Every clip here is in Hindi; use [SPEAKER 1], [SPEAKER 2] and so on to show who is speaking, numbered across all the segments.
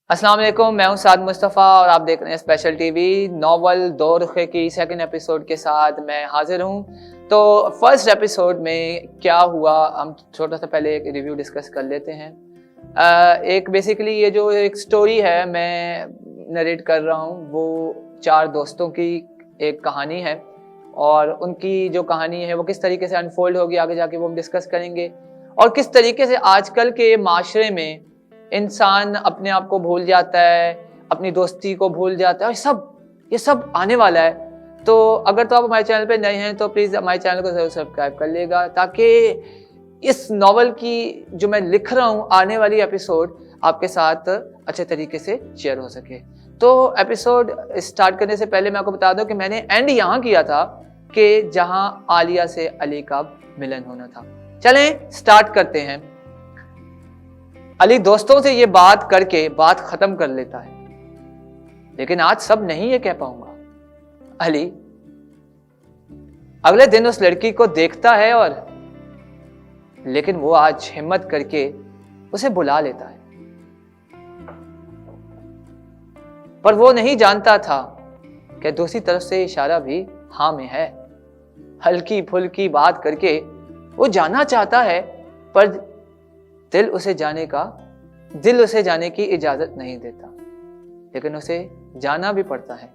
[SPEAKER 1] अस्सलाम वालेकुम, मैं हूं साद मुस्तफ़ा और आप देख रहे हैं स्पेशल टीवी। नॉवल दो रुखे की सेकंड एपिसोड के साथ मैं हाजिर हूं। तो फर्स्ट एपिसोड में क्या हुआ, हम छोटा सा पहले एक रिव्यू डिस्कस कर लेते हैं। एक बेसिकली ये जो एक स्टोरी है मैं नरेट कर रहा हूं, वो चार दोस्तों की एक कहानी है और उनकी जो कहानी है वो किस तरीके से अनफोल्ड होगी आगे जाके वो हम डिस्कस करेंगे। और किस तरीके से आजकल के माशरे में इंसान अपने आप को भूल जाता है, अपनी दोस्ती को भूल जाता है और ये सब आने वाला है। तो अगर तो आप हमारे चैनल पे नए हैं तो प्लीज़ हमारे चैनल को ज़रूर सब्सक्राइब कर लेगा, ताकि इस नॉवल की जो मैं लिख रहा हूँ आने वाली एपिसोड आपके साथ अच्छे तरीके से शेयर हो सके। तो एपिसोड स्टार्ट करने से पहले मैं आपको बता दूं कि मैंने एंड यहाँ किया था कि जहाँ आलिया से अली का मिलन होना था। चलें स्टार्ट करते हैं। अली दोस्तों से ये बात करके बात खत्म कर लेता है, लेकिन आज सब नहीं ये कह पाऊंगा। अली अगले दिन उस लड़की को देखता है और लेकिन वो आज हिम्मत करके उसे बुला लेता है, पर वो नहीं जानता था कि दूसरी तरफ से इशारा भी हाँ में है। हल्की फुल्की बात करके वो जाना चाहता है, पर दिल उसे जाने की इजाजत नहीं देता, लेकिन उसे जाना भी पड़ता है।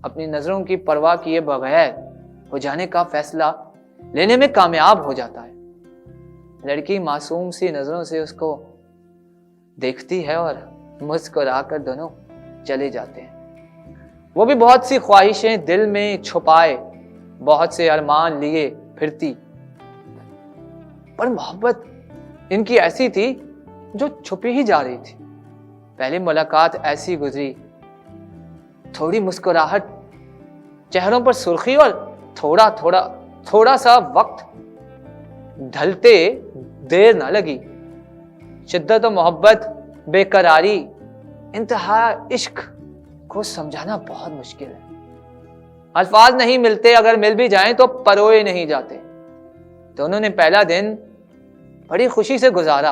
[SPEAKER 1] अपनी नजरों की परवाह किए बगैर वो जाने का फैसला लेने में कामयाब हो जाता है। लड़की मासूम सी नजरों से उसको देखती है और मुस्कुराकर दोनों चले जाते हैं। वो भी बहुत सी ख्वाहिशें दिल में छुपाए, बहुत से अरमान लिए फिरती, पर मोहब्बत इनकी ऐसी थी जो छुपी ही जा रही थी। पहली मुलाकात ऐसी गुजरी, थोड़ी मुस्कुराहट, चेहरों पर सुर्खी और थोड़ा सा वक्त ढलते देर ना लगी। शिद्दत और मोहब्बत, बेकरारी, इंतहा इश्क को समझाना बहुत मुश्किल है। अल्फाज नहीं मिलते, अगर मिल भी जाएं तो परोए नहीं जाते। दोनों ने पहला दिन बड़ी खुशी से गुजारा,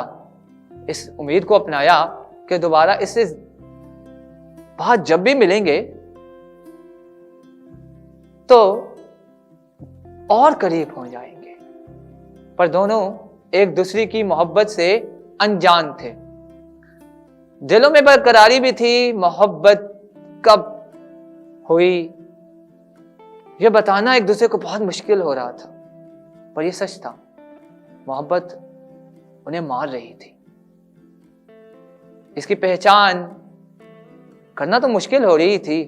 [SPEAKER 1] इस उम्मीद को अपनाया कि दोबारा इससे बाद जब भी मिलेंगे तो और करीब हो जाएंगे। पर दोनों एक दूसरे की मोहब्बत से अनजान थे। दिलों में बेकरारी भी थी। मोहब्बत कब हुई यह बताना एक दूसरे को बहुत मुश्किल हो रहा था, पर यह सच था, मोहब्बत उन्हें मार रही थी। इसकी पहचान करना तो मुश्किल हो रही थी,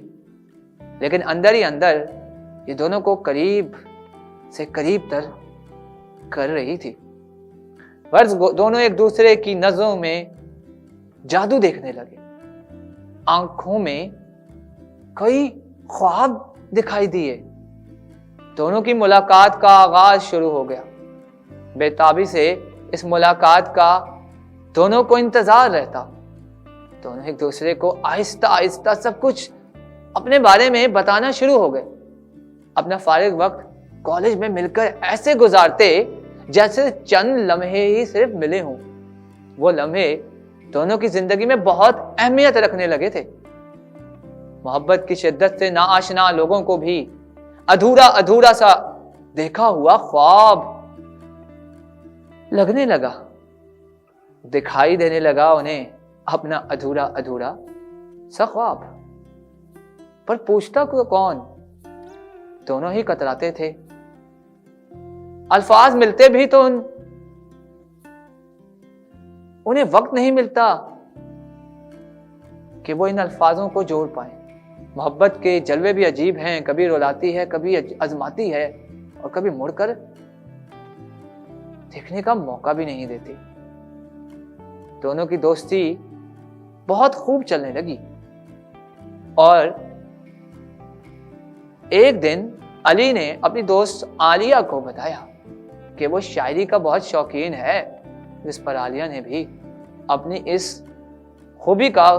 [SPEAKER 1] लेकिन अंदर ही अंदर ये दोनों को करीब से करीब तर कर रही थी। वर्ष दोनों एक दूसरे की नजरों में जादू देखने लगे। आंखों में कई ख्वाब दिखाई दिए। दोनों की मुलाकात का आगाज शुरू हो गया। बेताबी से इस मुलाकात का दोनों को इंतजार रहता। दोनों एक दूसरे को आहिस्ता आहिस्ता सब कुछ अपने बारे में बताना शुरू हो गए। अपना फारिग वक्त कॉलेज में मिलकर ऐसे गुजारते जैसे चंद लम्हे ही सिर्फ मिले हों। वो लम्हे दोनों की जिंदगी में बहुत अहमियत रखने लगे थे। मोहब्बत की शिद्दत से नाआशना लोगों को भी अधूरा अधूरा सा देखा हुआ ख्वाब लगने लगा, दिखाई देने लगा उन्हें अपना अधूरा अधूरा सा ख्वाब। पर पूछता कौन? दोनों ही कतराते थे। अल्फाज मिलते भी तो उन्हें वक्त नहीं मिलता कि वो इन अल्फाजों को जोड़ पाए। मोहब्बत के जलवे भी अजीब हैं, कभी रुलाती है, कभी आजमाती है और कभी मुड़कर देखने का मौका भी नहीं देती। दोनों की दोस्ती बहुत खूब चलने लगी और एक दिन अली ने अपनी दोस्त आलिया को बताया कि वो शायरी का बहुत शौकीन है, जिस पर आलिया ने भी अपनी इस खूबी का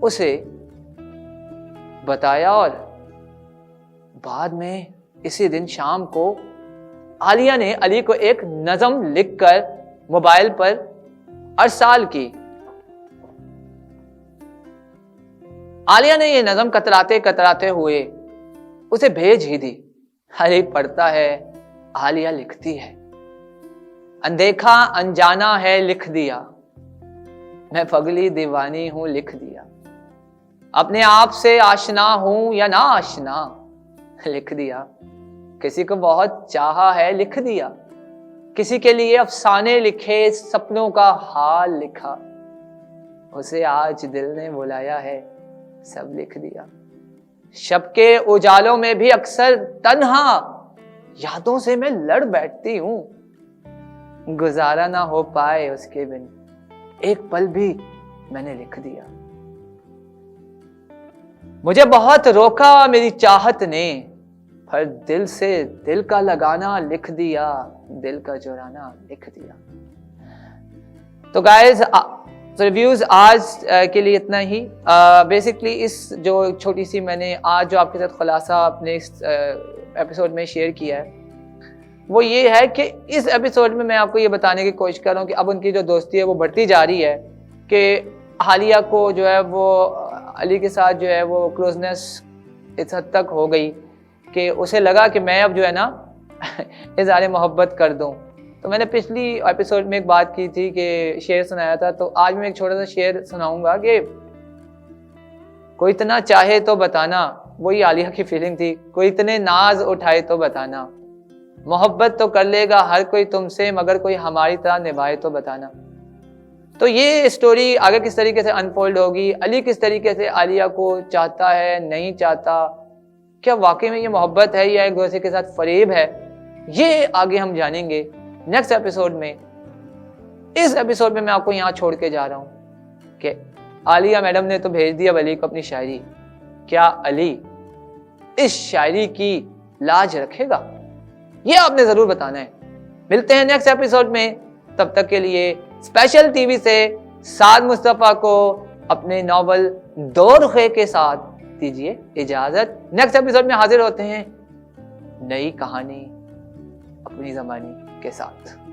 [SPEAKER 1] उसे बताया। और बाद में इसी दिन शाम को आलिया ने अली को एक नज़म लिखकर मोबाइल पर अरसाल की। आलिया ने ये नज़म कतराते कतराते हुए उसे भेज ही दी। अली पढ़ता है, आलिया लिखती है, अनदेखा अनजाना है लिख दिया, मैं पगली दीवानी हूं लिख दिया, अपने आप से आशना हूं या ना आशना लिख दिया, किसी को बहुत चाहा है लिख दिया, किसी के लिए अफसाने लिखे, सपनों का हाल लिखा, उसे आज दिल ने बुलाया है सब लिख दिया। शब के उजालों में भी अक्सर तन्हा यादों से मैं लड़ बैठती हूं, गुजारा ना हो पाए उसके बिन एक पल भी मैंने लिख दिया। मुझे बहुत रोका मेरी चाहत ने, पर दिल से दिल का लगाना लिख दिया, दिल का चुराना लिख दिया। तो गाइस रिव्यूज आज के लिए इतना ही। बेसिकली इस जो छोटी सी मैंने आज जो आपके साथ खुलासा अपने इस एपिसोड में शेयर किया है वो ये है कि इस एपिसोड में मैं आपको ये बताने की कोशिश कर रहा हूँ कि अब उनकी जो दोस्ती है वो बढ़ती जा रही है, कि आलिया को जो है वो अली के साथ जो है वो क्लोजनेस इस हद तक हो गई कि उसे लगा कि मैं अब जो है ना इज़हार मोहब्बत कर दूँ। तो मैंने पिछली एपिसोड में एक बात की थी कि शेर सुनाया था, तो आज मैं एक छोटा सा शेर सुनाऊंगा कि कोई इतना चाहे तो बताना, वही आलिया की फीलिंग थी, कोई इतने नाज उठाए तो बताना, मोहब्बत तो कर लेगा हर कोई तुमसे मगर कोई हमारी तरह निभाए तो बताना। तो ये स्टोरी आगे किस तरीके से अनफोल्ड होगी, अली किस तरीके से आलिया को चाहता है नहीं चाहता, क्या वाकई में ये मोहब्बत है या एक दूसरे के साथ फरेब है, ये आगे हम जानेंगे नेक्स्ट एपिसोड में। इस एपिसोड में मैं आपको यहाँ छोड़ के जा रहा हूँ कि आलिया मैडम ने तो भेज दिया अली को अपनी शायरी, क्या अली इस शायरी की लाज रखेगा, ये आपने जरूर बताना है। मिलते हैं नेक्स्ट एपिसोड में, तब तक के लिए स्पेशल टीवी से साद मुस्तफा को अपने नॉवल दो रुखे के साथ दीजिए इजाजत। नेक्स्ट एपिसोड में हाजिर होते हैं नई कहानी अपनी ज़बानी के साथ।